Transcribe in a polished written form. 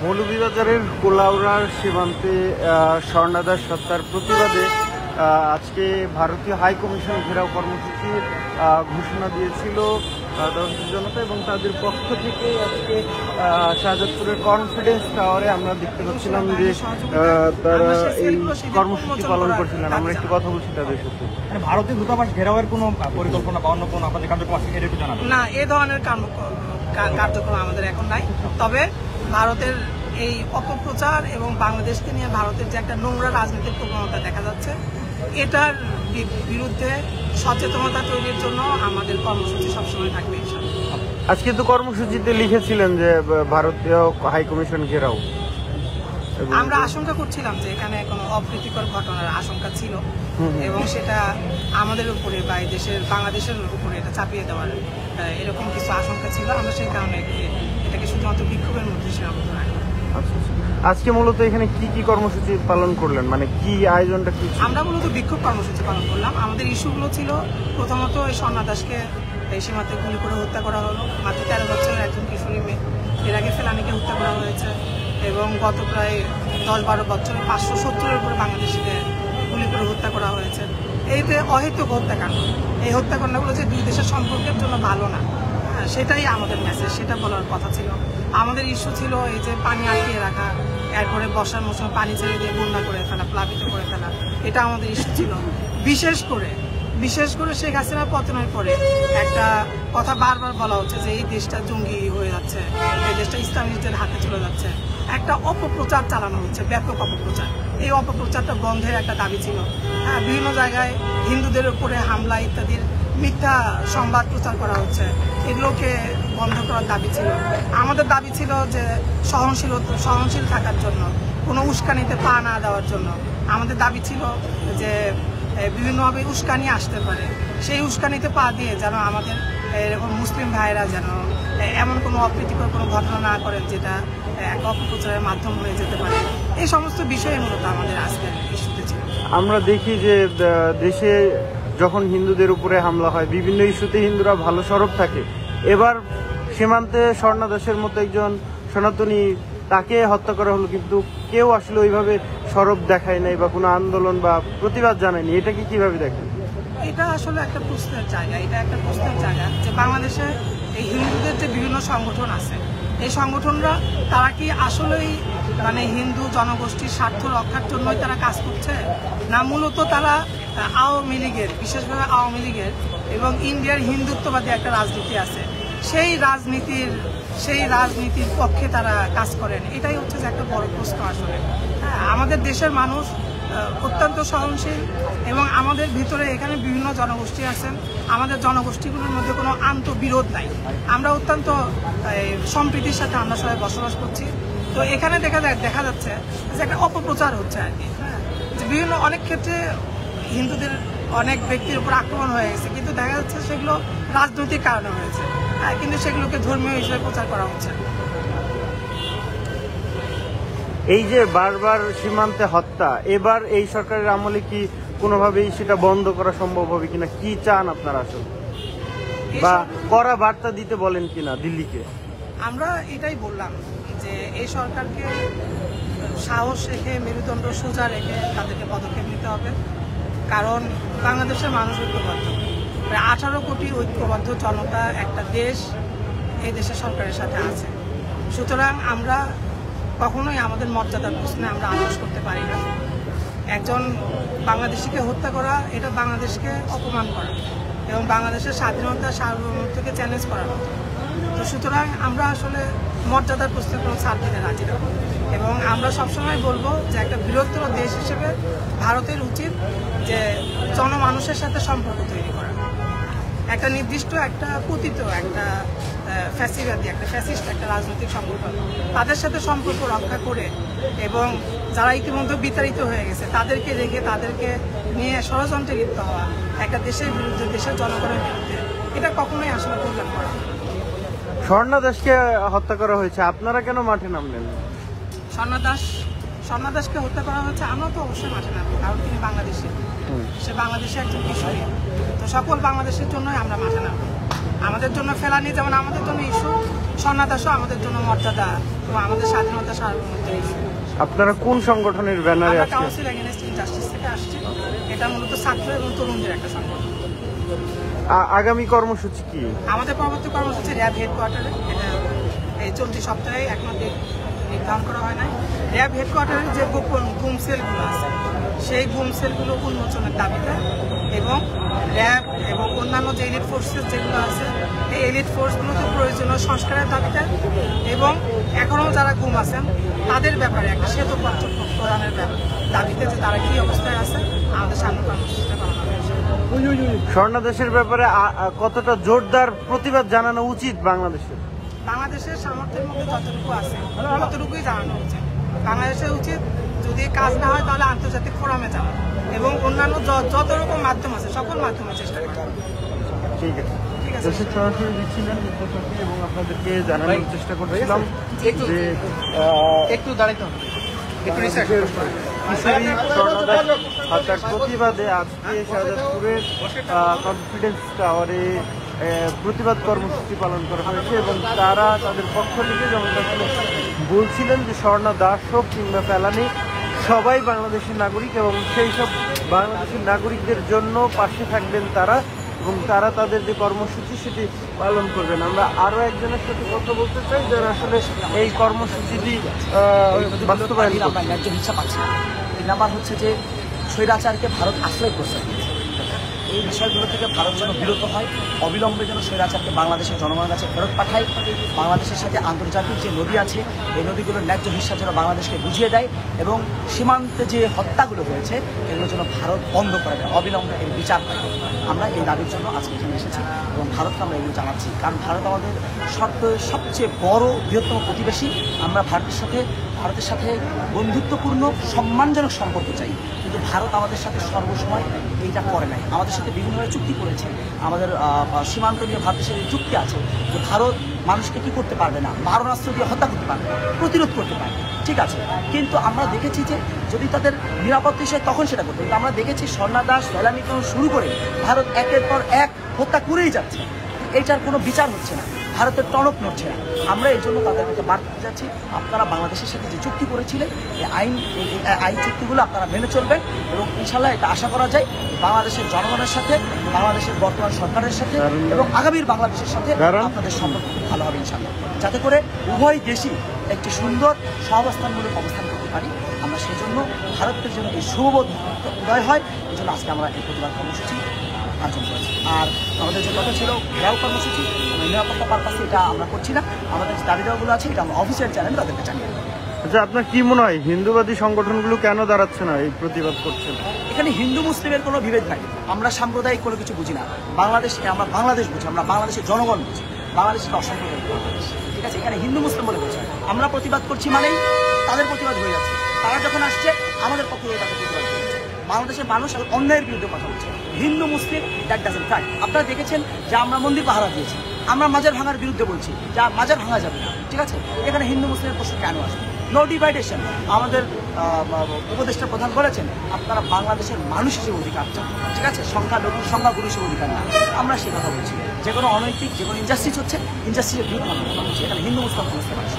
মৌলভীবাজারের কোলাউড়ার সীমান্তে স্বর্ণা দাস হত্যার প্রতিবাদে আজকে ভারতীয় হাই কমিশন ঘেরাও কর্মসূচির ঘোষণা দিয়েছিল দর্শক জনতা, এবং তাদের পক্ষ থেকে আজকে শাহজাদপুরের কনফিডেন্স টাওয়ারে আমরা দেখতে পাচ্ছিলাম যে তারা এই কর্মসূচি পালন করছিলেন। আমরা একটু কথা বলছি তাদের সাথে। ভারতীয় দূতাবাস ঘেরাওয়ের কোনো পরিকল্পনা বা অন্য কোনো আপনাদের কার্যক্রম আছে একটু জানাবেন? না, এ ধরনের কার্যক্রম আমাদের এখন নাই। তবে ভারতের এই অপপ্রচার এবং বাংলাদেশকে নিয়ে ভারতের যে একটা নোংরা রাজনৈতিক প্রবণতা দেখা যাচ্ছে, এটার বিরুদ্ধে সচেতনতা তৈরির জন্য আমাদের কর্মসূচি সবসময় থাকবে। আজকে তো কর্মসূচিতে লিখেছিলেন যে ভারতীয় হাই কমিশন ঘেরাও। আমরা আশঙ্কা করছিলাম যে এখানে কোনো অপ্রীতিকর ঘটনার আশঙ্কা ছিল এবং সেটা আমাদের উপরে বা এই দেশের বাংলাদেশের উপরে এটা চাপিয়ে দেওয়ার এরকম কিছু আশঙ্কা ছিল। আমরা সেই কারণে এটাকে শুধুমাত্র বিক্ষোভের মধ্যে সীমাবদ্ধ রাখি। আজকে মূলত এখানে কি কি কর্মসূচি পালন করলেন, মানে কি আয়োজনটা কি? আমরা মূলত বিক্ষোভ কর্মসূচি পালন করলাম। আমাদের ইস্যুগুলো ছিল প্রথমত এই স্বর্ণা দাসকে এই সীমান্তে গুলি করে হত্যা করা হলো। মাত্র 13 বছরের একজন কিশোরী মেয়ে, এর আগে ফেলানিকে হত্যা করা হয়েছে এবং গত প্রায় 10-12 বছরে 570-এর উপরে বাংলাদেশিকে গুলি করে হত্যা করা হয়েছে। এই যে অহেতুক হত্যাকাণ্ড, এই হত্যাকাণ্ডগুলো যে দুই দেশের সম্পর্কের জন্য ভালো না, সেটাই আমাদের মেসেজ, সেটা বলার কথা ছিল। আমাদের ইস্যু ছিল এই যে পানি আটকিয়ে রাখা, এরপরে বর্ষার মৌসুমে পানি ছেড়ে দিয়ে বন্যা করে ফেলা, প্লাবিত করে ফেলা, এটা আমাদের ইস্যু ছিল। বিশেষ করে শেখ হাসিনা পতনের পরে একটা কথা বারবার বলা হচ্ছে যে এই দেশটা জঙ্গি হয়ে যাচ্ছে, এই দেশটা ইসলামিস্টদের হাতে চলে যাচ্ছে। একটা অপপ্রচার চালানো হচ্ছে, ব্যাপক অপপ্রচার। এই অপপ্রচারটা বন্ধের একটা দাবি ছিল। হ্যাঁ, বিভিন্ন জায়গায় হিন্দুদের উপরে হামলা ইত্যাদির মিথ্যা সংবাদ প্রচার করা হচ্ছে, এগুলোকে বন্ধ করার দাবি ছিল। আমাদের দাবি ছিল যে সহনশীল থাকার জন্য, কোনো উস্কানিতে পা না দেওয়ার জন্য। আমাদের দাবি ছিল যে বিভিন্নভাবে উস্কানি আসতে পারে, সেই উস্কানিতে পা দিয়ে যেন আমাদের এরকম মুসলিম ভাইয়েরা যেন এমন কোনো অপ্রীতিকর কোনো ঘটনা না করেন যেটা এক অপপ্রচারের মাধ্যম হয়ে যেতে পারে। এই সমস্ত বিষয়ে মূলত আমাদের আজকের ইস্যুতে ছিল। আমরা দেখি যে দেশে যখন হিন্দুদের উপরে হামলা হয়, বিভিন্ন ইস্যুতে হিন্দুরা ভালো সরব থাকে। এবার সীমান্তে স্বর্ণা দাসের মতো একজন সনাতনী, তাকে হত্যা করা হলো, কিন্তু কেউ আসলে ওইভাবে সরব দেখায় নাই বা কোনো আন্দোলন বা প্রতিবাদ জানায়নি। এটাকে কিভাবে দেখেন? এটা আসলে একটা প্রশ্নের জায়গা, যে বাংলাদেশে এই হিন্দুদের যে বিভিন্ন সংগঠন আছে, এই সংগঠনরা তারা কি আসলেই মানে হিন্দু জনগোষ্ঠীর স্বার্থ রক্ষার জন্যই তারা কাজ করছে, না মূলত তারা আওয়ামী লীগের, বিশেষভাবে আওয়ামী লীগের এবং ইন্ডিয়ার হিন্দুত্ববাদী একটা রাজনীতি আছে, সেই রাজনীতির পক্ষে তারা কাজ করেন? এটাই হচ্ছে যে একটা বড় প্রশ্ন আসলে। হ্যাঁ, আমাদের দেশের মানুষ অত্যন্ত সহনশীল এবং আমাদের ভিতরে এখানে বিভিন্ন জনগোষ্ঠী আছেন। আমাদের জনগোষ্ঠীগুলোর মধ্যে কোনো আন্তঃবিরোধ নাই। আমরা অত্যন্ত সম্প্রীতির সাথে আমরা সবাই বসবাস করছি। তো এখানে দেখা যাচ্ছে যে একটা অপপ্রচার হচ্ছে আর কি। হ্যাঁ, যে বিভিন্ন অনেক ক্ষেত্রে হিন্দুদের অনেক ব্যক্তির উপর আক্রমণ হয়ে গেছে, কিন্তু দেখা যাচ্ছে সেগুলো রাজনৈতিক কারণে হয়েছে। হ্যাঁ, কিন্তু সেগুলোকে ধর্মীয় হিসেবে প্রচার করা হচ্ছে। এই যে বারবার সীমান্তে হত্যা, এবার এই সরকারের আমলে কি কোনোভাবেই সেটা বন্ধ করা সম্ভব হবে কিনা, কি চান আপনারা আসলে, বা কড়া বার্তা দিতে বলেন কিনা দিল্লিকে? আমরা এটাই বললাম যে এই সরকারকে সাহস রেখে, মেরুদণ্ড সোজা রেখে তাদেরকে পদক্ষেপ নিতে হবে। কারণ বাংলাদেশের মানুষ ঐক্যবদ্ধ, প্রায় 18 কোটি ঐক্যবদ্ধ জনতা একটা দেশ এই দেশের সরকারের সাথে আছে। সুতরাং আমরা কখনোই আমাদের মর্যাদার প্রশ্নে আমরা আপোষ করতে পারি না। একজন বাংলাদেশিকে হত্যা করা, এটা বাংলাদেশকে অপমান করা এবং বাংলাদেশের স্বাধীনতা সার্বভৌমত্বকে চ্যালেঞ্জ করার মতো। তো সুতরাং আমরা আসলে মর্যাদার প্রশ্নে কোনো ছাড় দিতে রাজি না এবং আমরা সবসময় বলবো যে একটা বৃহত্তর দেশ হিসেবে ভারতের উচিত যে জনমানুষের সাথে সম্পর্ক তৈরি করা, একটা নির্দিষ্ট একটা পতিত একটা ফ্যাসিস্ট একটা রাজনৈতিক সংগঠন, তাদের সাথে সম্পর্ক রক্ষা করে এবং যারা ইতিমধ্যে বিতাড়িত হয়ে গেছে তাদেরকে রেখে তাদেরকে নিয়ে ষড়যন্ত্রে লিপ্ত হওয়া একটা দেশের বিরুদ্ধে, দেশের জনগণের বিরুদ্ধে, এটা কখনোই আসলে কল্যাণ করা। স্বর্ণা দাসকে হত্যা করা হয়েছে, আপনারা কেন মাঠে নামলেন? স্বর্ণা দাসকে হত্যা করা হয়েছে, আমরা তো অবশ্যই মাঠে নামবো, কারণ তিনি বাংলাদেশি, সে বাংলাদেশে একজন কিশোরী। তো সকল বাংলাদেশের জন্যই আমরা মাঠে নামবো। আমাদের জন্য ফেলানি যেমন আমাদের জন্য ইস্যু, স্বর্ণা দাসও আমাদের জন্য মর্যাদা এবং আমাদের স্বাধীনতা সার্বভৌমত্বের ইস্যু। আপনারা কোন সংগঠনের ব্যানারে আমরা আজকে? কাউন্সিল এগেইনস্ট ইনজাস্টিস থেকে আসছি। এটা মূলত ছাত্র এবং তরুণদের একটা সংগঠন। আগামী কর্মসূচি কি? আমাদের পরবর্তী কর্মসূচি র্যাব হেডকোয়ার্টারে, এটা এই চলতি সপ্তাহে এখনো ডেট নির্ধারণ করা হয় নাই। র্যাব হেডকোয়ার্টারে যে গোপন গুম সেলগুলো আছে সেই গুম সেলগুলো উন্মোচনের দাবিতে এবং র্যাব এবং অন্যান্য যে এলিট ফোর্সেস যেগুলো আছে এই এলিট ফোর্সগুলোতে প্রয়োজনীয় সংস্কারের দাবিতে এবং এখনও যারা গুম আছেন তাদের ব্যাপারে একটা শ্বেতপত্র প্রদানের দাবিতে যে তারা কি অবস্থায় আছে আমাদের সামনে কর্মসূচিটা পালন হবে। স্বর্ণা দাসের ব্যাপারে কতটা জোরদার প্রতিবাদ জানানো উচিত বাংলাদেশের? বাংলাদেশের সামর্থ্যের মধ্যে যতটুকু আছে ততটুকুই জানানো উচিত। বাংলাদেশের উচিত যদি কাজ না হয় তাহলে আন্তর্জাতিক ফোরামে যাওয়া এবং অন্যান্য যত রকম মাধ্যম আছে সকল মাধ্যমে চেষ্টা করা। ঠিক আছে, ঠিক আছে। দেশের সরাসরি দিচ্ছিলেন এবং আপনাদেরকে জানানোর চেষ্টা করছিলাম যে একটু দাঁড়াইতে হবে, একটু রিসার্চ কিশোরী স্বর্ণা দাস হত্যার প্রতিবাদে আজকে শাহজাদপুরের কনফিডেন্স টাওয়ারে প্রতিবাদ কর্মসূচি পালন করা হয়েছে এবং তারা তাদের পক্ষ থেকে যেমনটা বলছিলেন যে স্বর্ণা দাস হোক কিংবা ফেলানি সবাই বাংলাদেশের নাগরিক এবং সেই সব বাংলাদেশের নাগরিকদের জন্য পাশে থাকবেন তারা এবং তারা তাদের যে কর্মসূচি সেটি পালন করবেন। আমরা আরও একজনের সাথে কথা বলতে চাই যারা আসলে এই কর্মসূচিটি বাস্তবায়ন করছে। আমরা ন্যায্য হিংসা পাচ্ছি না। 3 নাম্বার হচ্ছে যে স্বৈরাচারকে ভারত আশ্রয় করছে। এই বিষয়গুলো থেকে ভারত যেন বিরত হয়, অবিলম্বে যেন স্বৈরাচারকে বাংলাদেশের জনগণের কাছে ফেরত পাঠায়, বাংলাদেশের সাথে আন্তর্জাতিক যে নদী আছে এই নদীগুলোর ন্যায্য হিস্সা যেন বাংলাদেশকে বুঝিয়ে দেয় এবং সীমান্তে যে হত্যাগুলো হয়েছে এগুলো যেন ভারত বন্ধ করে দেয়, অবিলম্বে এর বিচার পায়। আমরা এই দাবির জন্য আজকে এখানে এসেছি এবং ভারতকে আমরা এগুলো জানাচ্ছি, কারণ ভারত আমাদের সবচেয়ে বড় বৃহত্তম প্রতিবেশী। আমরা ভারতের সাথে বন্ধুত্বপূর্ণ সম্মানজনক সম্পর্ক চাই, কিন্তু ভারত আমাদের সাথে সর্বসময় এইটা করে নাই। আমাদের সাথে বিভিন্নভাবে চুক্তি করেছে, আমাদের সীমান্ত নিয়ে ভারতের সাথে চুক্তি আছে যে ভারত মানুষকে কি করতে পারবে না, মারণাস্ত্র দিয়ে হত্যা করতে পারবে, প্রতিরোধ করতে পারবে, ঠিক আছে। কিন্তু আমরা দেখেছি যে যদি তাদের নিরাপত্তা হিসেবে তখন সেটা করতে, কিন্তু আমরা দেখেছি স্বর্ণা দাস ফেলানি শুরু করে ভারত একের পর এক হত্যা করেই যাচ্ছে, এইটার কোনো বিচার হচ্ছে না, ভারতের টনক নড়ছে না। আমরা এই জন্য তাদের কাছে বার্তা দিতে যাচ্ছি, আপনারা বাংলাদেশের সাথে যে চুক্তি করেছিলেন এই আইন চুক্তিগুলো আপনারা মেনে চলবেন এবং ইনশাল্লাহ এটা আশা করা যায় বাংলাদেশের জনগণের সাথে, বাংলাদেশের বর্তমান সরকারের সাথে এবং আগামীর বাংলাদেশের সাথে আপনাদের সম্পর্ক খুব ভালো হবে ইনশাল্লাহ, যাতে করে উভয় দেশই একটি সুন্দর সহাবস্থানমূলক অবস্থান করতে পারি। আমরা সেই জন্য ভারতের জন্য এই শুভবোধ উদয় হয়, এই জন্য আজকে আমরা এই প্রতিবাদ কর্মসূচি আয়োজন করেছি। আর আমাদের যে কথা ছিল ঘেরাও কর্মসূচি, নিরাপত্তা পারপাসে এটা আমরা করছি না, আমাদের যে দাবি দেওয়াগুলো আছে এটা আমরা অফিসিয়াল চ্যানেলে তাদেরকে জানিয়ে দেবো। আচ্ছা, আপনার কি মনে হয় হিন্দুবাদী সংগঠনগুলো কেন দাঁড়াচ্ছে না এই প্রতিবাদ করছে? এখানে হিন্দু মুসলিমের কোনো বিভেদ নাই, আমরা সাম্প্রদায়িক কোনো কিছু বুঝি না। আমরা বাংলাদেশ বুঝি, আমরা বাংলাদেশের জনগণ বুঝি, বাংলাদেশ একটা অসাম্প্রদায়িক বাংলাদেশ, ঠিক আছে। এখানে হিন্দু মুসলিম বলে বলছি, আমরা প্রতিবাদ করছি মানেই তাদের প্রতিবাদ হয়ে যাচ্ছে, তারা যখন আসছে আমাদের পক্ষে তাদের প্রতিবাদ করছে। বাংলাদেশের মানুষ অন্যায়ের বিরুদ্ধে কথা বলছে, হিন্দু মুসলিম দ্যাট ডাজন্ট ফ্যাক্ট। আপনারা দেখেছেন যে আমরা মন্দির পাহারা দিয়েছি, আমরা মাজার ভাঙার বিরুদ্ধে বলছি, যা মাজার ভাঙা যাবে না, ঠিক আছে। এখানে হিন্দু মুসলিমের প্রশ্ন কেন আসবে? নো ডিভাইডেশন। আমাদের উপদেষ্টা প্রধান বলেছেন আপনারা বাংলাদেশের মানুষ হিসেবে অধিকার চান, ঠিক আছে, সংখ্যাগুরু হিসেবে অধিকার না। আমরা সে কথা বলছি, যে কোনো অনৈতিক যে কোনো ইনজাস্টিস হচ্ছে, ইনজাস্টিসের বিরুদ্ধে আমরা কথা বলছি। এখানে হিন্দু মুসলিম বুঝতে পারছি।